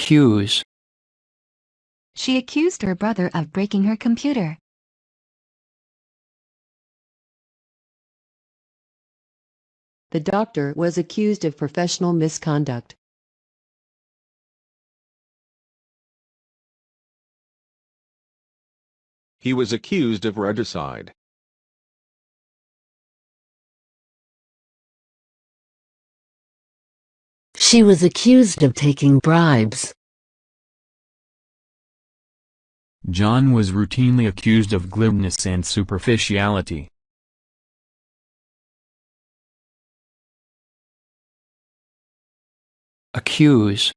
Accuse. She accused her brother of breaking her computer. The doctor was accused of professional misconduct. He was accused of regicide. She was accused of taking bribes. John was routinely accused of glibness and superficiality. Accuse.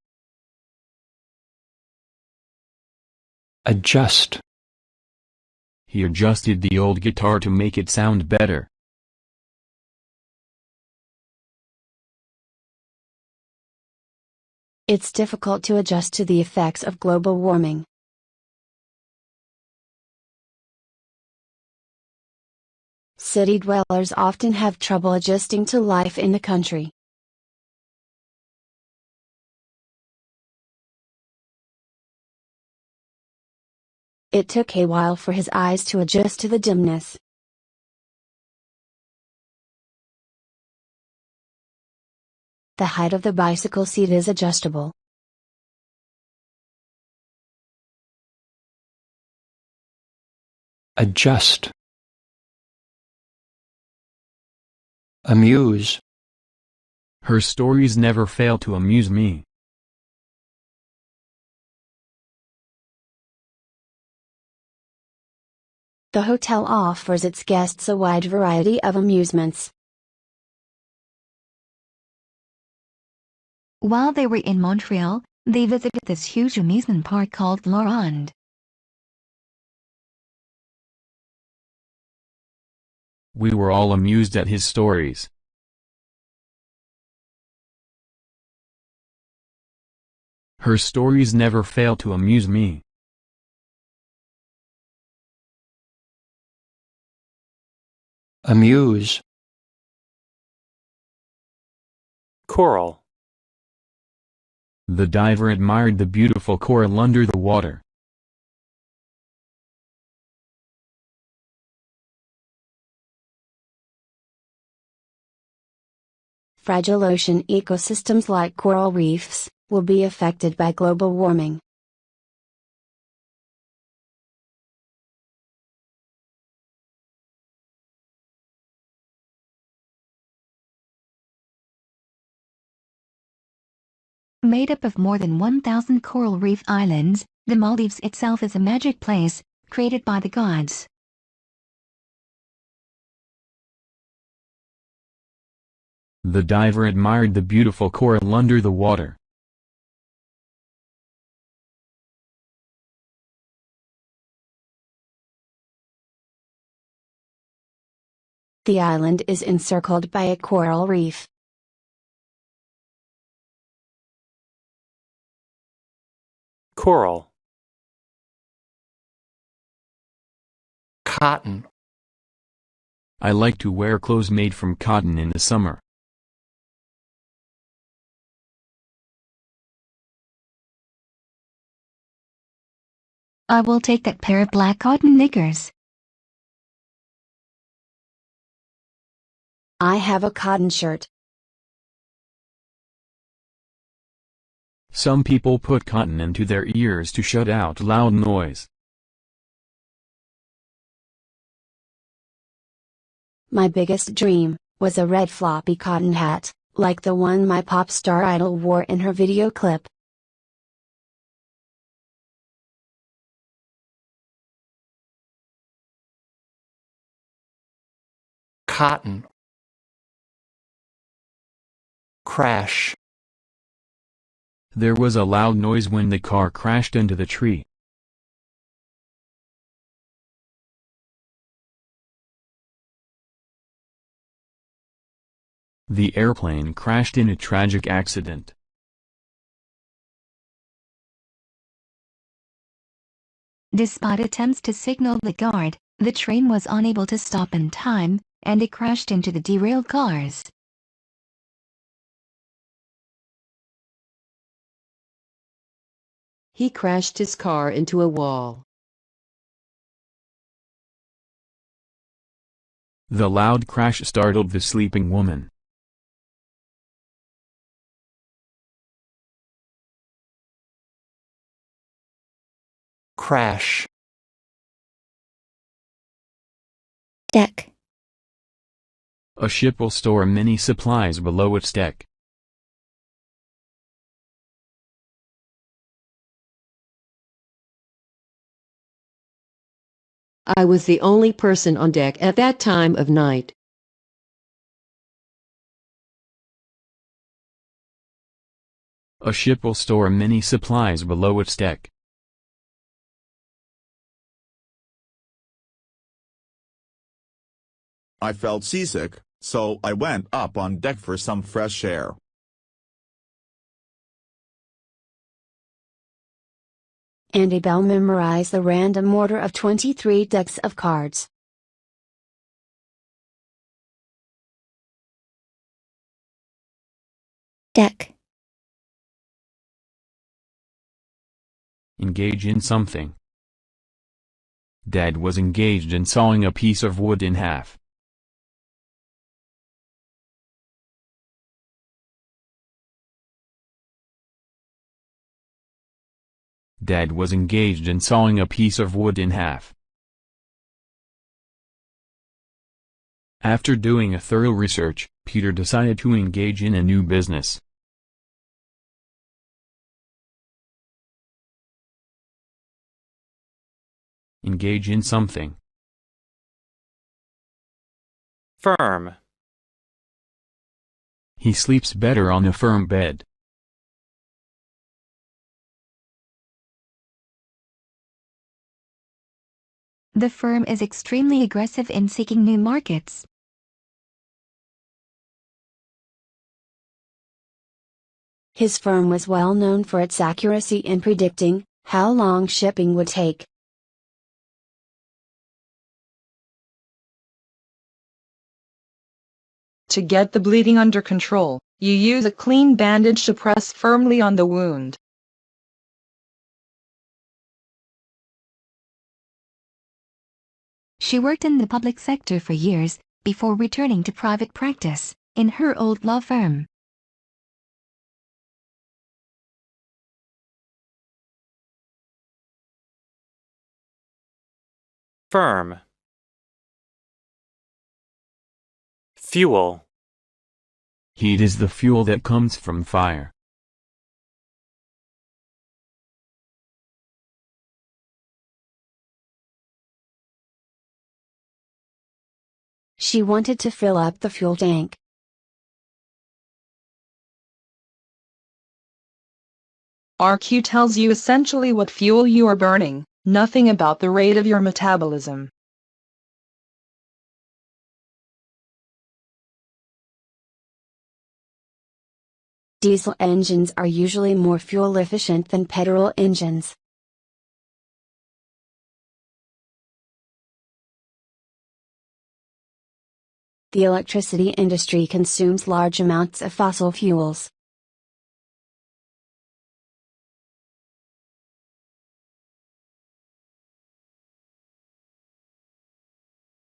Adjust. He adjusted the old guitar to make it sound better. It's difficult to adjust to the effects of global warming. City dwellers often have trouble adjusting to life in the country. It took a while for his eyes to adjust to the dimness. The height of the bicycle seat is adjustable. Adjust. Amuse. Her stories never fail to amuse me. The hotel offers its guests a wide variety of amusements. While they were in Montreal, they visited this huge amusement park called La Ronde. We were all amused at his stories. Her stories never fail to amuse me. Amuse. Coral. The diver admired the beautiful coral under the water. Fragile ocean ecosystems like coral reefs will be affected by global warming. Made up of more than 1,000 coral reef islands, the Maldives itself is a magic place, created by the gods. The diver admired the beautiful coral under the water. The island is encircled by a coral reef. Coral. Cotton. I like to wear clothes made from cotton in the summer. I will take that pair of black cotton knickers. I have a cotton shirt. Some people put cotton into their ears to shut out loud noise. My biggest dream was a red floppy cotton hat, like the one my pop star idol wore in her video clip. Cotton. Crash. There was a loud noise when the car crashed into the tree. The airplane crashed in a tragic accident. Despite attempts to signal the guard, the train was unable to stop in time, and it crashed into the derailed cars. He crashed his car into a wall. The loud crash startled the sleeping woman. Crash. Deck. A ship will store many supplies below its deck. I was the only person on deck at that time of night. A ship will store many supplies below its deck. I felt seasick, so I went up on deck for some fresh air. Andy Bell memorized the random order of 23 decks of cards. Deck. Engage in something. Dad was engaged in sawing a piece of wood in half. Dad was engaged in sawing a piece of wood in half. After doing a thorough research, Peter decided to engage in a new business. Engage in something. Firm. He sleeps better on a firm bed. The firm is extremely aggressive in seeking new markets. His firm was well known for its accuracy in predicting how long shipping would take. To get the bleeding under control, you use a clean bandage to press firmly on the wound. She worked in the public sector for years, before returning to private practice, in her old law firm. Firm. Fuel. Heat is the fuel that comes from fire. She wanted to fill up the fuel tank. RQ tells you essentially what fuel you are burning, nothing about the rate of your metabolism. Diesel engines are usually more fuel efficient than petrol engines. The electricity industry consumes large amounts of fossil fuels.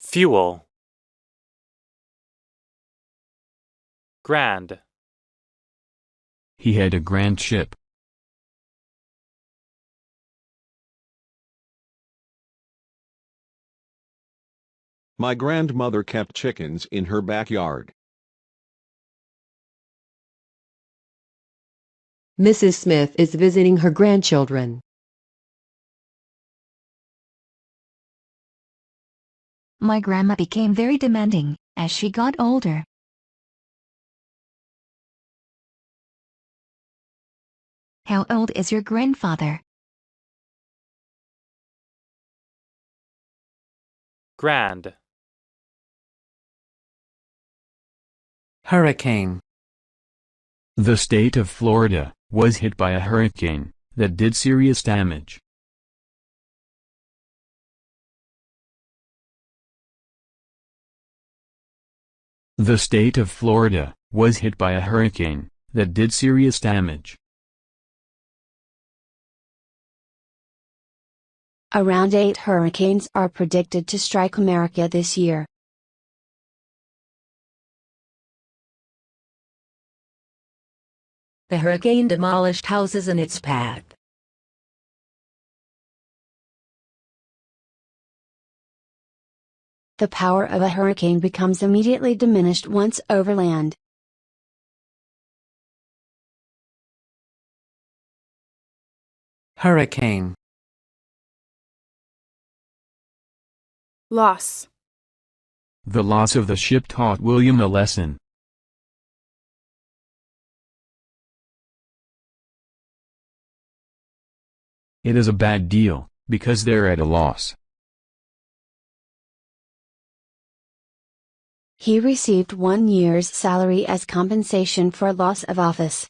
Fuel. Grand. He had a grand ship. My grandmother kept chickens in her backyard. Mrs. Smith is visiting her grandchildren. My grandma became very demanding as she got older. How old is your grandfather? Grand. Hurricane. The state of Florida was hit by a hurricane that did serious damage. The state of Florida was hit by a hurricane that did serious damage. Around 8 hurricanes are predicted to strike America this year. The hurricane demolished houses in its path. The power of a hurricane becomes immediately diminished once over land. Hurricane. Loss. The loss of the ship taught William a lesson. It is a bad deal, because they're at a loss. He received 1 year's salary as compensation for loss of office.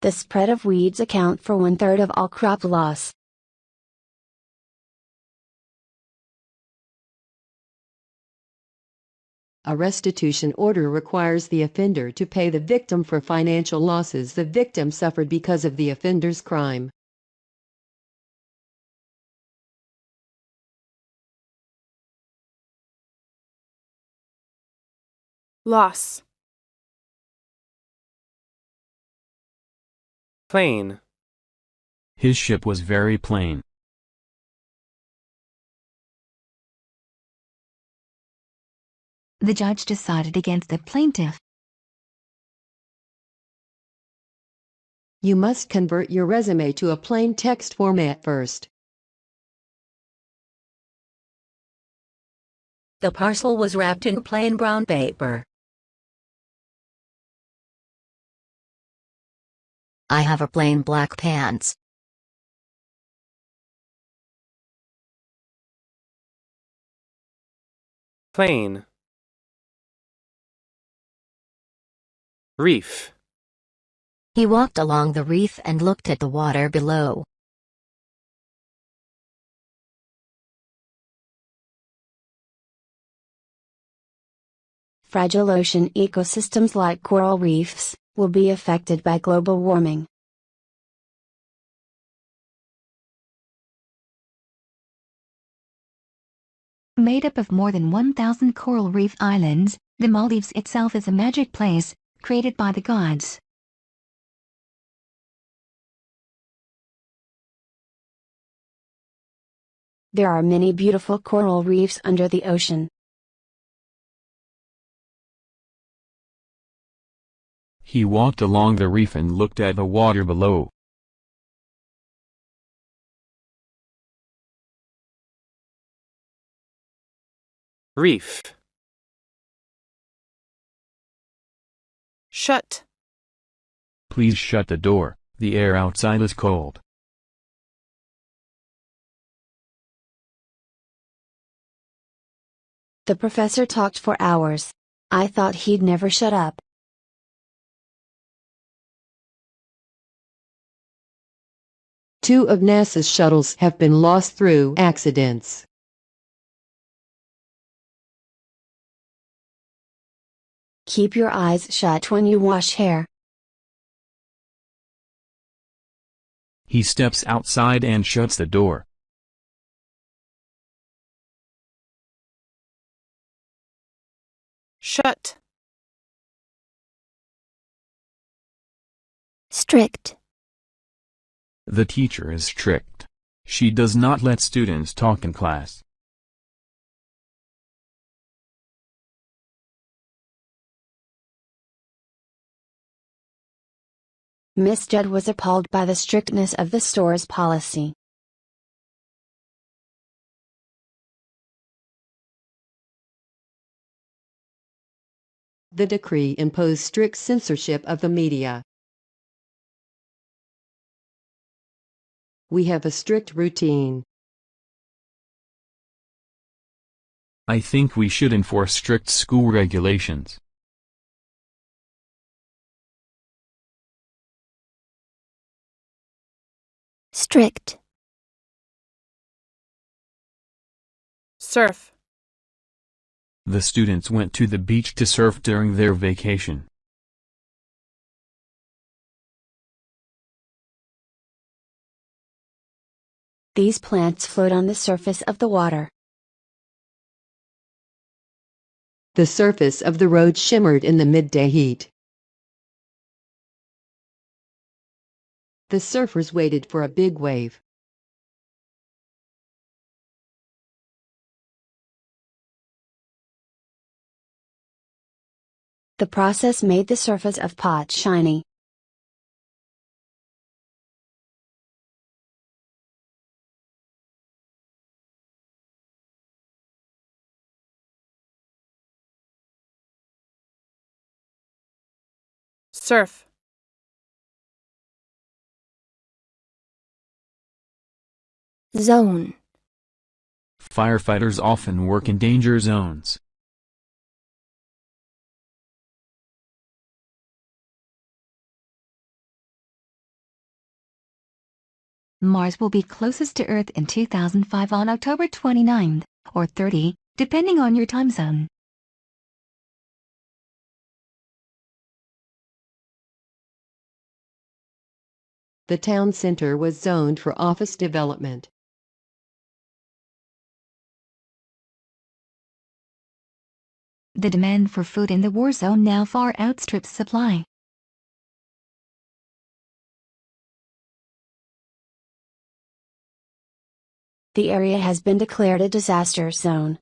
The spread of weeds account for 1/3 of all crop loss. A restitution order requires the offender to pay the victim for financial losses the victim suffered because of the offender's crime. Loss. Plain. His ship was very plain. The judge decided against the plaintiff. You must convert your resume to a plain text format first. The parcel was wrapped in plain brown paper. I have a plain black pants. Plain. Reef. He walked along the reef and looked at the water below. Fragile ocean ecosystems like coral reefs will be affected by global warming. Made up of more than 1,000 coral reef islands, the Maldives itself is a magic place, created by the gods. There are many beautiful coral reefs under the ocean. He walked along the reef and looked at the water below. Reef. Shut. Please shut the door, the air outside is cold. The professor talked for hours. I thought he'd never shut up. Two of NASA's shuttles have been lost through accidents. Keep your eyes shut when you wash hair. He steps outside and shuts the door. Shut. Strict. The teacher is strict. She does not let students talk in class. Miss Judd was appalled by the strictness of the store's policy. The decree imposed strict censorship of the media. We have a strict routine. I think we should enforce strict school regulations. Strict. Surf. The students went to the beach to surf during their vacation. These plants float on the surface of the water. The surface of the road shimmered in the midday heat. The surfers waited for a big wave. The process made the surface of pot shiny. Surf. Zone. Firefighters often work in danger zones. Mars will be closest to Earth in 2005 on October 29 or 30, depending on your time zone. The town center was zoned for office development. The demand for food in the war zone now far outstrips supply. The area has been declared a disaster zone.